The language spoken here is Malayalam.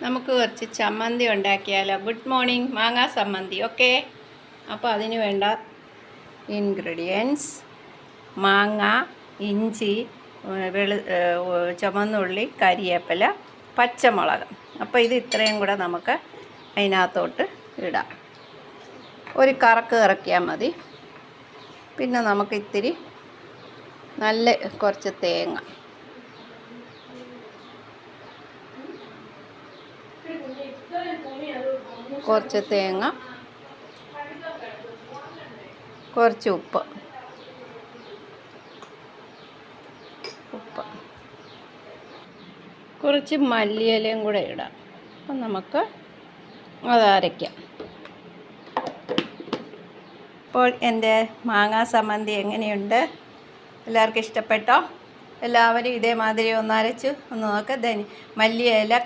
നമുക്ക് കുറച്ച് ചമ്മന്തി ഉണ്ടാക്കിയാലോ. Good morning. മാങ്ങാ ചമ്മന്തി. ഓക്കെ, അപ്പോൾ അതിന് വേണ്ട ഇൻഗ്രീഡിയൻസ്: മാങ്ങ, ഇഞ്ചി, ചുവന്നുള്ളി, കരിവേപ്പില, പച്ചമുളക്. അപ്പോൾ ഇത് ഇത്രയും കൂടെ നമുക്ക് അതിനകത്തോട്ട് ഇടാം. ഒരു കറക്ക് ഇറക്കിയാൽ മതി. പിന്നെ നമുക്ക് ഇത്തിരി നല്ല കുറച്ച് തേങ്ങ, കുറച്ച് ഉപ്പ്, കുറച്ച് മല്ലിയിലയും കൂടെ ഇടാം. അപ്പം നമുക്ക് അത് അരയ്ക്കാം. ഇപ്പോൾ എൻ്റെ മാങ്ങാ ചമ്മന്തി എങ്ങനെയുണ്ട്? എല്ലാവർക്കും ഇഷ്ടപ്പെട്ടോ? എല്ലാവരും ഇതേമാതിരി ഒന്ന് അരച്ച് ഒന്ന് നോക്ക്. മല്ലിയില